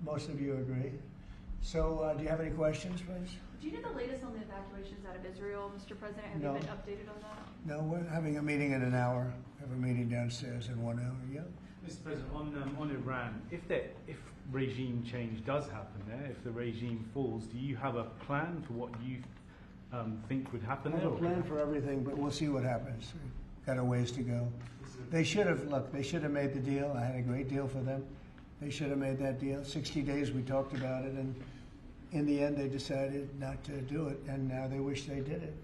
Most of you agree. So do you have any questions, please? Do you know the latest on the evacuations out of Israel, Mr. President? Have No. you been updated on that? No, we're having a meeting in an hour. We have a meeting downstairs in 1 hour. Yeah. Mr. President, on Iran, if regime change does happen there, if the regime falls, do you have a plan for what you think would happen I there? have a plan for everything, but we'll see what happens. We've got a ways to go. They should have made the deal. I had a great deal for them. They should have made that deal. 60 days we talked about it, and in the end they decided not to do it, and now they wish they did it.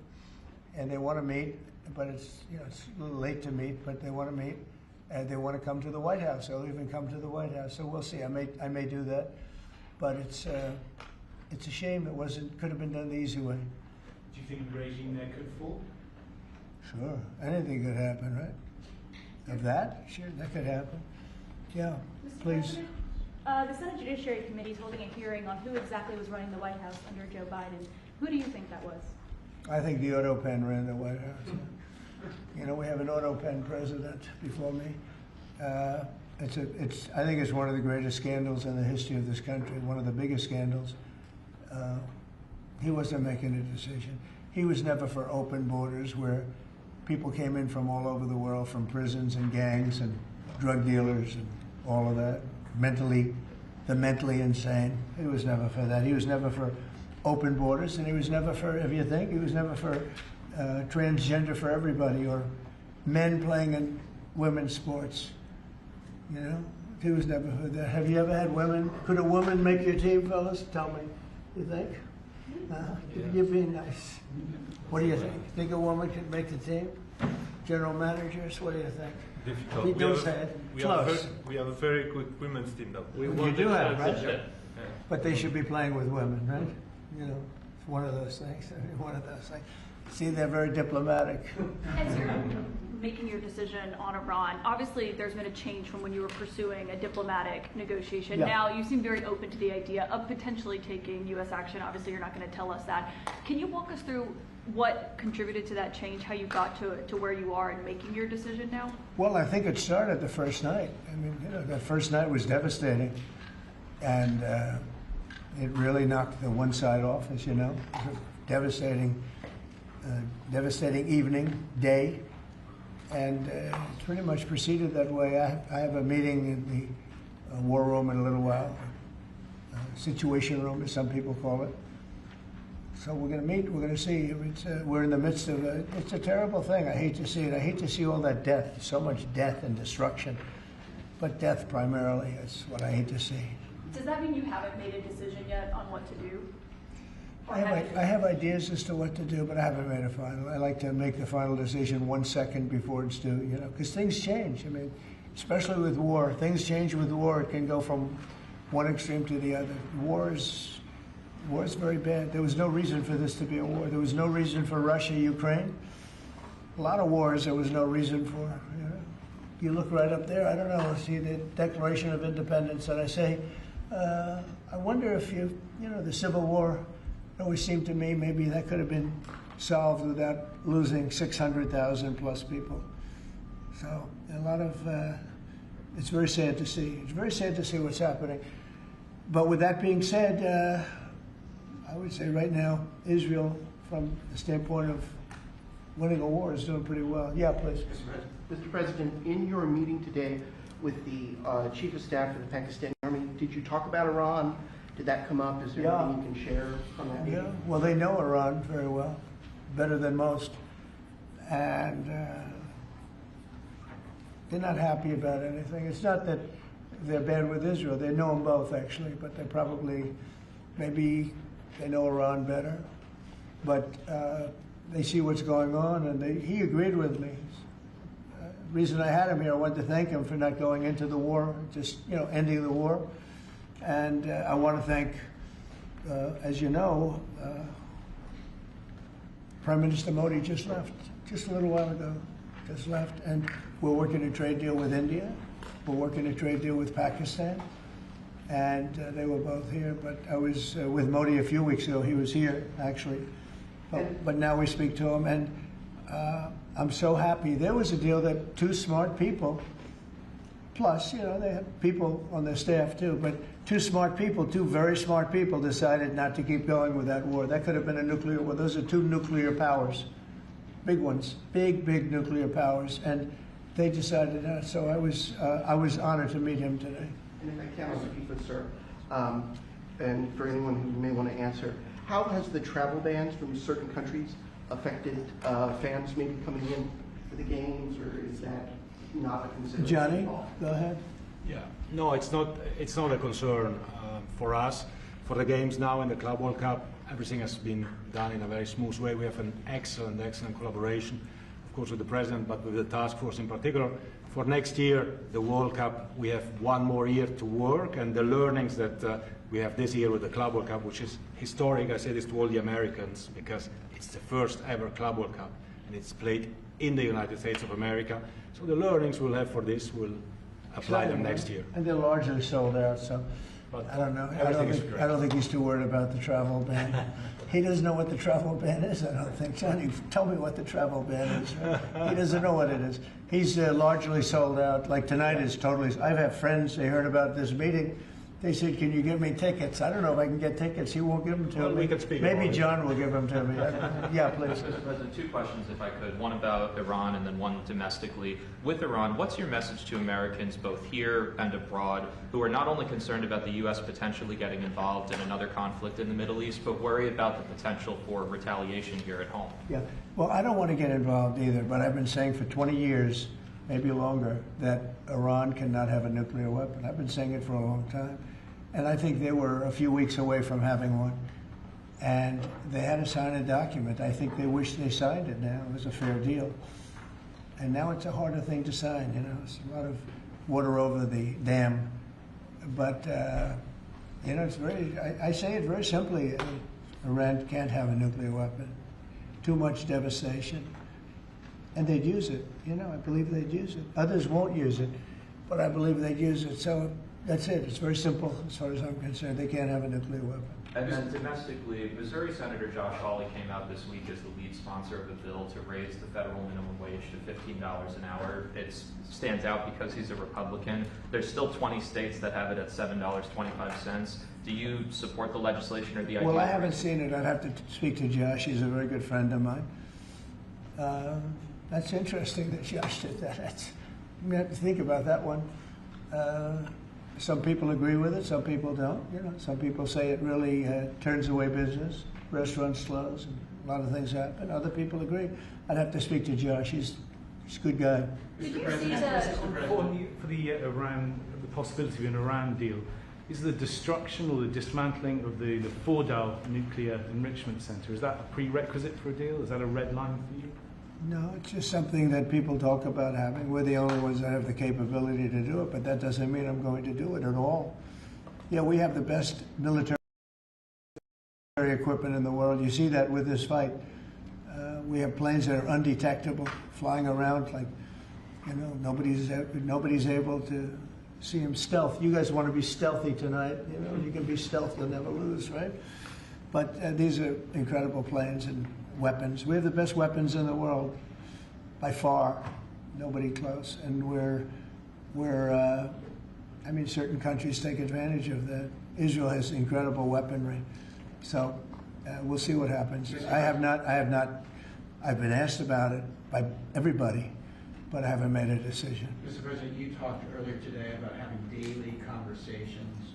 And they want to meet, but it's a little late to meet, but they want to meet, and they want to come to the White House. They'll even come to the White House. So we'll see. I may do that, but it's a shame it could have been done the easy way. Do you think the regime there could fall? Sure, anything could happen, right? Of that, sure, that could happen. Yeah, Mr. please. President, the Senate Judiciary Committee is holding a hearing on who exactly was running the White House under Joe Biden. Who do you think that was? I think the auto pen ran the White House. We have an auto pen president before me. I think it's one of the greatest scandals in the history of this country, one of the biggest scandals. He wasn't making a decision. He was never for open borders where people came in from all over the world, from prisons and gangs and drug dealers and all of that, the mentally insane. He was never for that. He was never for open borders, and he was never for, if you think, he was never for transgender for everybody, or men playing in women's sports. He was never for that. Have you ever had women? Could a woman make your team, fellas? Tell me. You think? You're being nice. What do you think? Think a woman could make the team? General managers, what do you think? Difficult. We have a very good women's team, though. You do have, right? Yeah. But they should be playing with women, right? It's one of those things. One of those things. See, they're very diplomatic. As you're making your decision on Iran, obviously there's been a change from when you were pursuing a diplomatic negotiation. Yeah. Now you seem very open to the idea of potentially taking U.S. action. Obviously you're not going to tell us that. Can you walk us through what contributed to that change, how you got to where you are in making your decision now? Well, I think it started the first night. I mean, that first night was devastating. And it really knocked the one side off, as you know. It was a devastating evening, day. And it's pretty much proceeded that way. I have a meeting in the war room in a little while, situation room, as some people call it. So we're going to meet. We're going to see. We're in the midst of it's a terrible thing. I hate to see it. I hate to see all that death, so much death and destruction. But death primarily is what I hate to see. Does that mean you haven't made a decision yet on what to do? I have ideas as to what to do, but I haven't made a final. I like to make the final decision 1 second before it's due, because things change. I mean, especially with war. Things change with war. It can go from one extreme to the other. War is very bad. There was no reason for this to be a war. There was no reason for Russia, Ukraine. A lot of wars there was no reason for. You look right up there, I don't know, see the Declaration of Independence, and I say, I wonder if the Civil War, it always seemed to me maybe that could have been solved without losing 600,000 plus people. So a lot of, it's very sad to see. It's very sad to see what's happening. But with that being said, I would say right now, Israel, from the standpoint of winning a war, is doing pretty well. Yeah, please. Mr. President, in your meeting today with the Chief of Staff of the Pakistani Army, did you talk about Iran? Did that come up? Is there anything you can share from that meeting? Yeah, well, they know Iran very well, better than most. And they're not happy about anything. It's not that they're bad with Israel. They know them both, actually, but they probably, maybe they know Iran better. But they see what's going on, and he agreed with me. The reason I had him here, I wanted to thank him for not going into the war, just ending the war. And I want to thank, as you know, Prime Minister Modi just left, just a little while ago, just left. And we're working a trade deal with India. We're working a trade deal with Pakistan. And they were both here. But I was with Modi a few weeks ago. He was here, actually. But now we speak to him. And I'm so happy. There was a deal that two smart people Plus, they have people on their staff too, but two very smart people decided not to keep going with that war. That could have been a nuclear war. Those are two nuclear powers, big ones, big nuclear powers, and they decided not. So I was honored to meet him today. And if I can, also keep it, sir, and for anyone who may want to answer, how has the travel bans from certain countries affected fans maybe coming in for the games, or is that not a consideration? Johnny, go ahead. Yeah, no, it's not a concern for us. For the games now in the Club World Cup, everything has been done in a very smooth way. We have an excellent collaboration, of course, with the president, but with the task force in particular. For next year, the World Cup, we have one more year to work, and the learnings that we have this year with the Club World Cup, which is historic, I say this to all the Americans, because it's the first ever Club World Cup, and it's played in the United States of America. So the learnings we'll have for this will apply them next year. And they're largely sold out, so But I don't know. everything I don't think he's too worried about the travel ban. He doesn't know what the travel ban is, I don't think. Johnny, tell me what the travel ban is. He doesn't know what it is. He's largely sold out. Like tonight is totally. I've had friends, they heard about this meeting. They said, can you give me tickets? I don't know if I can get tickets. He won't give them to me. We can speak Maybe about it. John will give them to me. Yeah, please. Mr. President, two questions, if I could. One about Iran and then one domestically. With Iran, what's your message to Americans, both here and abroad, who are not only concerned about the U.S. potentially getting involved in another conflict in the Middle East, but worry about the potential for retaliation here at home? Yeah. Well, I don't want to get involved either, but I've been saying for 20 years, maybe longer, that Iran cannot have a nuclear weapon. I've been saying it for a long time. And I think they were a few weeks away from having one. And they had to sign a document. I think they wish they signed it now. It was a fair deal. And now it's a harder thing to sign, It's a lot of water over the dam. But, it's very, I say it very simply. Iran can't have a nuclear weapon. Too much devastation. And they'd use it. I believe they'd use it. Others won't use it, but I believe they'd use it. So that's it. It's very simple as far as I'm concerned. They can't have a nuclear weapon. And then domestically, Missouri Senator Josh Hawley came out this week as the lead sponsor of the bill to raise the federal minimum wage to $15 an hour. It stands out because he's a Republican. There's still 20 states that have it at $7.25. Do you support the legislation or the idea? Well, I haven't seen it. I'd have to speak to Josh. He's a very good friend of mine. That's interesting that Josh did that. We have to think about that one. Some people agree with it, some people don't. Some people say it really turns away business. Restaurants close, and a lot of things happen. Other people agree. I'd have to speak to Josh. He's a good guy. For the Iran, the possibility of an Iran deal, is the destruction or the dismantling of the Fordow nuclear enrichment center, is that a prerequisite for a deal? Is that a red line for you? No, it's just something that people talk about having. We're the only ones that have the capability to do it, but that doesn't mean I'm going to do it at all. Yeah, we have the best military equipment in the world. You see that with this fight. We have planes that are undetectable, flying around like, nobody's able to see them stealth. You guys want to be stealthy tonight. You can be stealth, you'll never lose, right? But these are incredible planes and weapons. We have the best weapons in the world, by far. Nobody close. And certain countries take advantage of that. Israel has incredible weaponry. So we'll see what happens. I've been asked about it by everybody, but I haven't made a decision. Mr. President, you talked earlier today about having daily conversations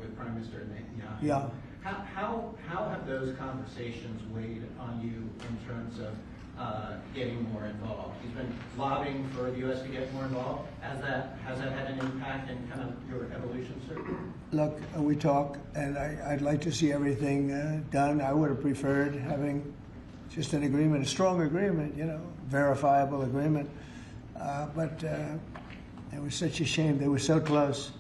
with Prime Minister Netanyahu. Yeah. How have those conversations weighed on you in terms of getting more involved? He's been lobbying for the U.S. to get more involved. Has that had an impact in kind of your evolution, sir? Look, we talk, and I'd like to see everything done. I would have preferred having just an agreement, a strong agreement, verifiable agreement. But it was such a shame. They were so close.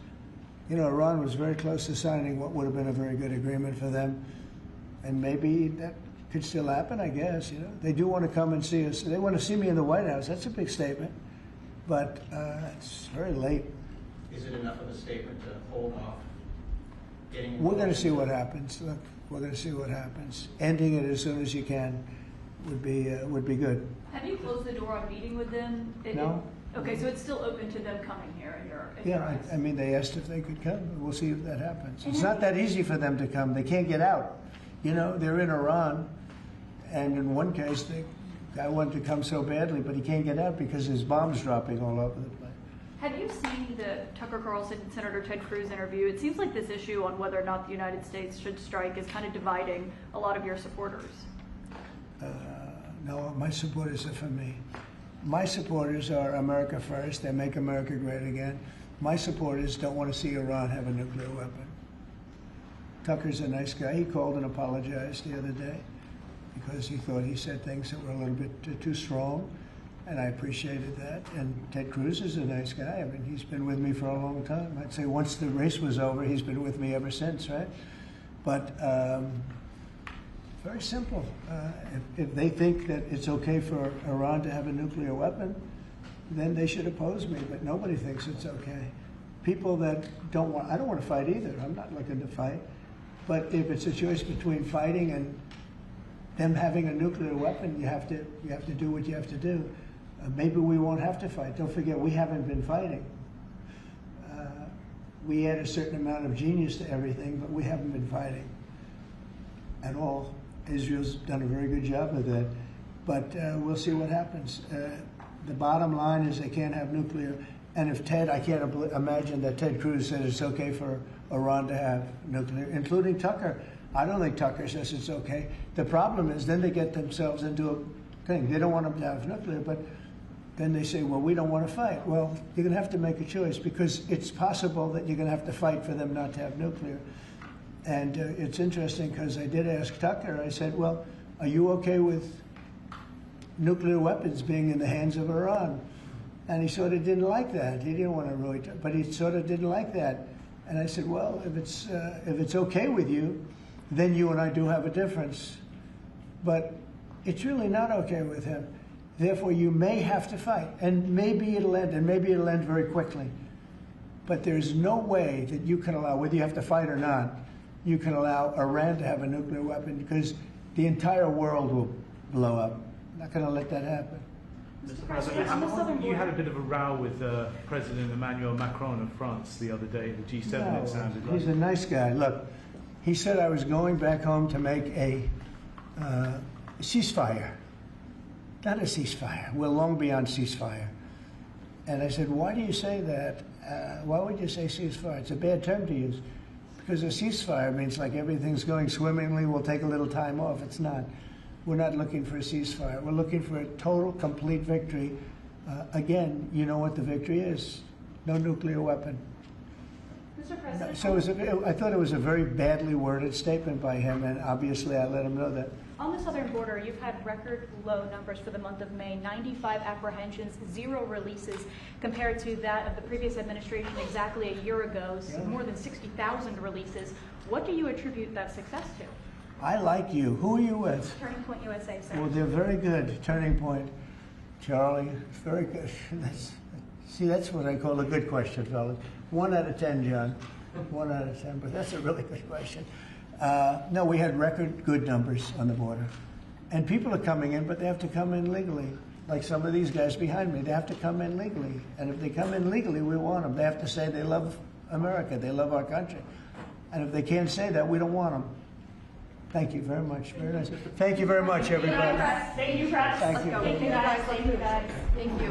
Iran was very close to signing what would have been a very good agreement for them. And maybe that could still happen, I guess. They do want to come and see us. They want to see me in the White House. That's a big statement. But it's very late. Is it enough of a statement to hold off getting? We're going to see what happens. Look, we're going to see what happens. Ending it as soon as you can would be good. Have you closed the door on meeting with them? No. Okay, so it's still open to them coming here in your Yeah, eyes. I mean, they asked if they could come. We'll see if that happens. It's not that easy for them to come. They can't get out. You know, they're in Iran, and in one case, the guy wanted to come so badly, but he can't get out because there's bombs dropping all over the place. Have you seen the Tucker Carlson Senator Ted Cruz interview? It seems like this issue on whether or not the United States should strike is kind of dividing a lot of your supporters. No, my supporters are for me. My supporters are America first. They make America great again. My supporters don't want to see Iran have a nuclear weapon. Tucker's a nice guy. He called and apologized the other day because he thought he said things that were a little bit too strong, and I appreciated that. And Ted Cruz is a nice guy. I mean, he's been with me for a long time. I'd say once the race was over, he's been with me ever since, right? But very simple. If they think that it's okay for Iran to have a nuclear weapon, then they should oppose me, but nobody thinks it's okay. People that don't want, I don't want to fight either. I'm not looking to fight. But if it's a choice between fighting and them having a nuclear weapon, you have to do what you have to do. Maybe we won't have to fight. Don't forget, we haven't been fighting. We add a certain amount of genius to everything, but we haven't been fighting at all. Israel's done a very good job of that. But we'll see what happens. The bottom line is they can't have nuclear. And if Ted, I can't imagine that Ted Cruz said it's okay for Iran to have nuclear, including Tucker. I don't think Tucker says it's okay. The problem is then they get themselves into a thing. They don't want them to have nuclear, but then they say, well, we don't want to fight. Well, you're going to have to make a choice because it's possible that you're going to have to fight for them not to have nuclear. And it's interesting because I did ask Tucker, I said, well, are you okay with nuclear weapons being in the hands of Iran? And he sort of didn't like that. He didn't want to really, but he sort of didn't like that. And I said, well, if it's okay with you, then you and I do have a difference. But it's really not okay with him. Therefore, you may have to fight. And maybe it'll end, and maybe it'll end very quickly. But there's no way that you can allow, whether you have to fight or not, you can allow Iran to have a nuclear weapon because the entire world will blow up. I'm not going to let that happen. Mr. President, you had a bit of a row with President Emmanuel Macron of France the other day at the G7, No, it sounded like. he's a nice guy. Look, he said I was going back home to make a ceasefire. Not a ceasefire. We're long beyond ceasefire. And I said, why do you say that? Why would you say ceasefire? It's a bad term to use. Because a ceasefire means like everything's going swimmingly, we'll take a little time off. It's not. We're not looking for a ceasefire. We're looking for a total, complete victory. Again, you know what the victory is. No nuclear weapon. Mr. President, So I thought it was a very badly worded statement by him, and obviously I let him know that. On the southern border, you've had record low numbers for the month of May, 95 apprehensions, 0 releases, compared to that of the previous administration exactly a year ago, more than 60,000 releases. What do you attribute that success to? I like you. Who are you with? Turning Point USA, sir. Well, they're very good. Turning Point. Charlie, very good. That's what I call a good question, fellas. 1 out of 10, John. 1 out of 10, but that's a really good question. No, we had record good numbers on the border. And people are coming in, but they have to come in legally. Like some of these guys behind me, they have to come in legally. And if they come in legally, we want them. They have to say they love America, they love our country. And if they can't say that, we don't want them. Thank you very much. Very nice. Thank you very much, everybody. thank you, press. Thank you. Thank you, guys. Thank you, guys. Thank you.